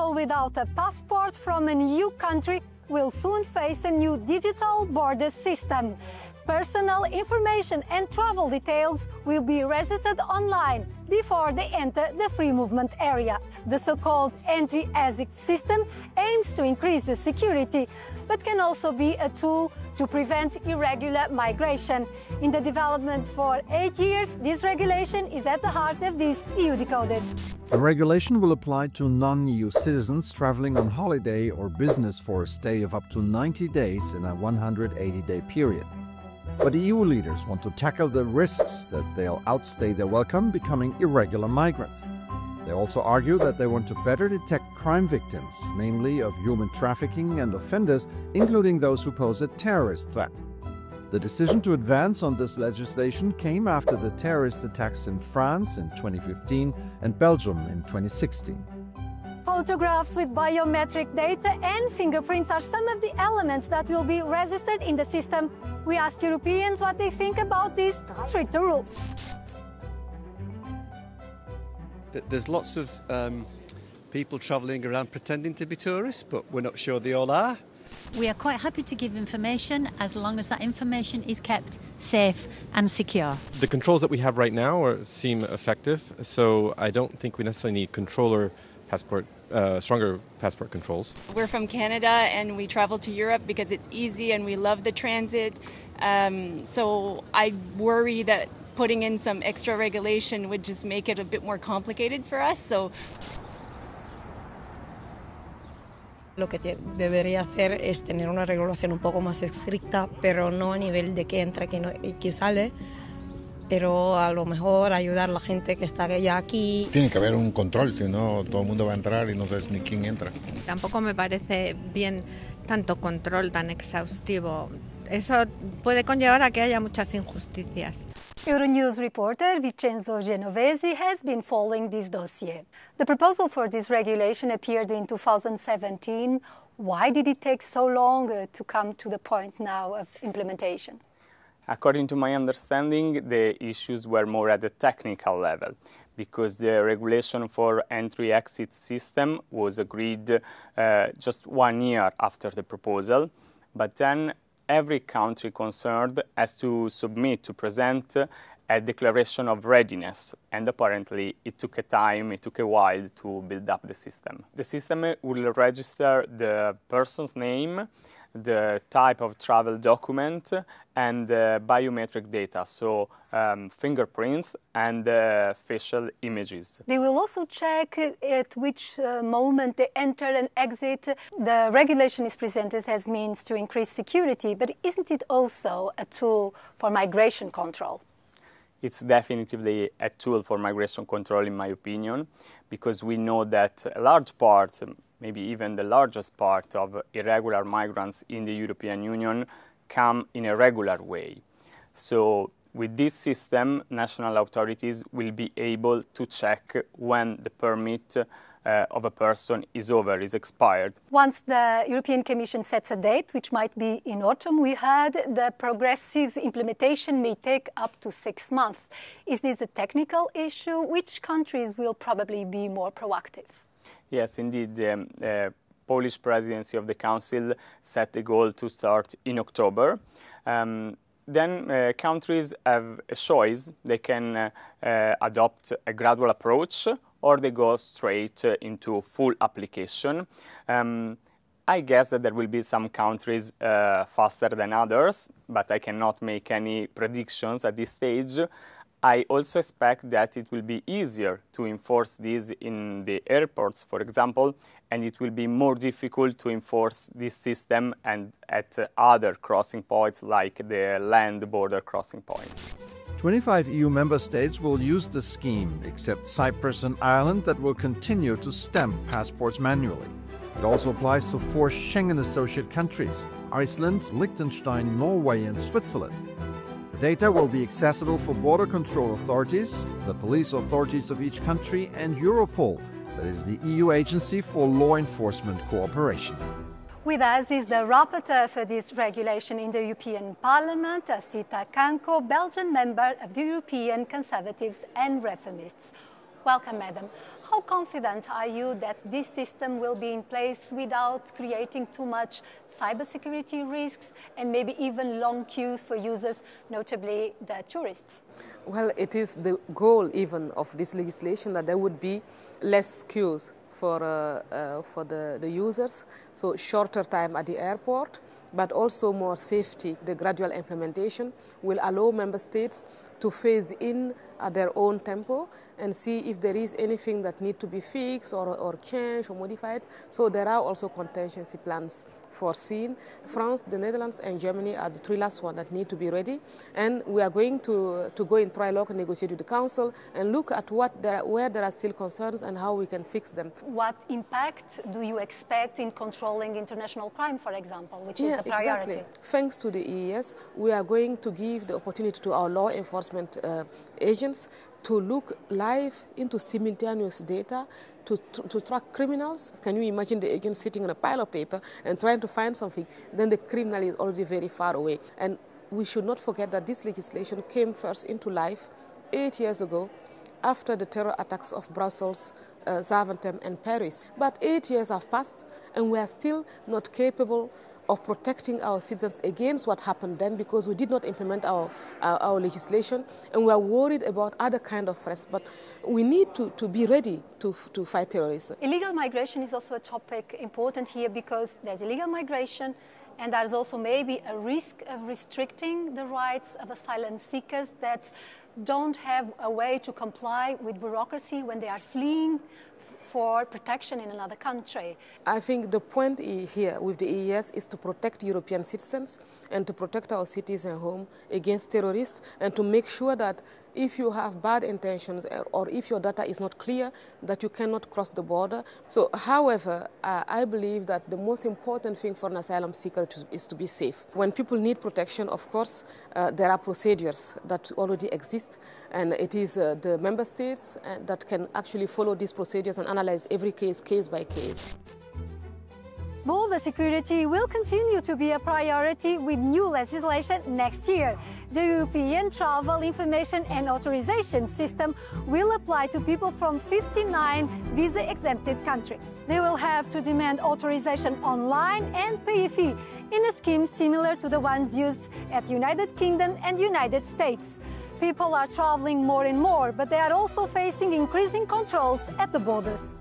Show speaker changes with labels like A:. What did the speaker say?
A: People without a passport from an EU country will soon face a new digital border system. Personal information and travel details will be registered online before they enter the free movement area. The so-called entry-exit system aims to increase the security, but can also be a tool to prevent irregular migration. In the development for 8 years, this regulation is at the heart of this EU Decoded.
B: The regulation will apply to non-EU citizens traveling on holiday or business for a stay of up to 90 days in a 180-day period. But EU leaders want to tackle the risks that they'll outstay their welcome, becoming irregular migrants. They also argue that they want to better detect crime victims, namely of human trafficking and offenders, including those who pose a terrorist threat. The decision to advance on this legislation came after the terrorist attacks in France in 2015 and Belgium in 2016.
A: Photographs with biometric data and fingerprints are some of the elements that will be registered in the system. We ask Europeans what they think about these stricter rules.
C: There's lots of people travelling around pretending to be tourists, but we're not sure they all are.
D: We are quite happy to give information as long as that information is kept safe and secure.
E: The controls that we have right now seem effective, so I don't think we necessarily need stronger passport controls.
F: We're from Canada and we travel to Europe because it's easy and we love the transit. So I worry that putting in some extra regulation would just make it a bit more complicated for us. So
G: Lo que debería hacer es tener una regulación un poco más estricta, pero no a nivel de que entra y que sale, pero a lo mejor ayudar a la gente que está ya aquí.
H: Tiene que haber un control, si no todo el mundo va a entrar y no sabes ni quién entra.
I: Tampoco me parece bien tanto control tan exhaustivo. Eso puede conllevar a que haya muchas injusticias.
A: Euronews reporter Vincenzo Genovesi has been following this dossier. The proposal for this regulation appeared in 2017. Why did it take so long to come to the point now of implementation?
J: According to my understanding, the issues were more at the technical level, because the regulation for entry-exit system was agreed just 1 year after the proposal, but then every country concerned has to present a declaration of readiness, and apparently it took a while to build up the system. The system will register the person's name, the type of travel document, and biometric data, so fingerprints and facial images.
A: They will also check at which moment they enter and exit. The regulation is presented as means to increase security, but isn't it also a tool for migration control?
J: It's definitely a tool for migration control, in my opinion, because we know that a large part, maybe even the largest part of irregular migrants in the European Union come in a regular way. So with this system, national authorities will be able to check when the permit of a person is expired.
A: Once the European Commission sets a date, which might be in autumn, we heard the progressive implementation may take up to 6 months. Is this a technical issue? Which countries will probably be more proactive?
J: Yes, indeed. The Polish presidency of the Council set a goal to start in October. Then countries have a choice. They can adopt a gradual approach, or they go straight into full application. I guess that there will be some countries faster than others, but I cannot make any predictions at this stage. I also expect that it will be easier to enforce this in the airports, for example, and it will be more difficult to enforce this system and at other crossing points like the land border crossing points.
B: 25 EU member states will use the scheme, except Cyprus and Ireland, that will continue to stamp passports manually. It also applies to 4 Schengen associate countries: Iceland, Liechtenstein, Norway and Switzerland. The data will be accessible for border control authorities, the police authorities of each country, and Europol, that is the EU agency for law enforcement cooperation.
A: With us is the rapporteur for this regulation in the European Parliament, Asita Kanko, Belgian member of the European Conservatives and Reformists. Welcome, madam. How confident are you that this system will be in place without creating too much cybersecurity risks and maybe even long queues for users, notably the tourists?
K: Well, it is the goal even of this legislation that there would be less queues for the users, so shorter time at the airport, but also more safety. The gradual implementation will allow member states to phase in at their own tempo and see if there is anything that needs to be fixed or changed or modified. So there are also contingency plans foreseen. France, the Netherlands and Germany are the three last ones that need to be ready. And we are going to go in trilogue and negotiate with the Council and look at where there are still concerns and how we can fix them.
A: What impact do you expect in controlling international crime, for example, which is a priority?
K: Exactly. Thanks to the EES, we are going to give the opportunity to our law enforcement agents to look live into simultaneous data to track criminals. Can you imagine the agent sitting on a pile of paper and trying to find something? Then the criminal is already very far away. And we should not forget that this legislation came first into life 8 years ago after the terror attacks of Brussels, Zaventem and Paris. But 8 years have passed and we are still not capable of protecting our citizens against what happened then because we did not implement our legislation and we are worried about other kind of threats. But we need to be ready to fight terrorism.
A: Illegal migration is also a topic important here because there's illegal migration and there's also maybe a risk of restricting the rights of asylum seekers that don't have a way to comply with bureaucracy when they are fleeing for protection in another country.
K: I think the point here with the EES is to protect European citizens and to protect our cities and home against terrorists and to make sure that if you have bad intentions or if your data is not clear, that you cannot cross the border. So, however, I believe that the most important thing for an asylum seeker is to be safe. When people need protection, of course, there are procedures that already exist, and it is the member states that can actually follow these procedures and analyze every case by case.
A: Border security will continue to be a priority with new legislation next year. The European Travel Information and Authorization System will apply to people from 59 visa-exempted countries. They will have to demand authorization online and pay a fee in a scheme similar to the ones used at United Kingdom and United States. People are traveling more and more, but they are also facing increasing controls at the borders.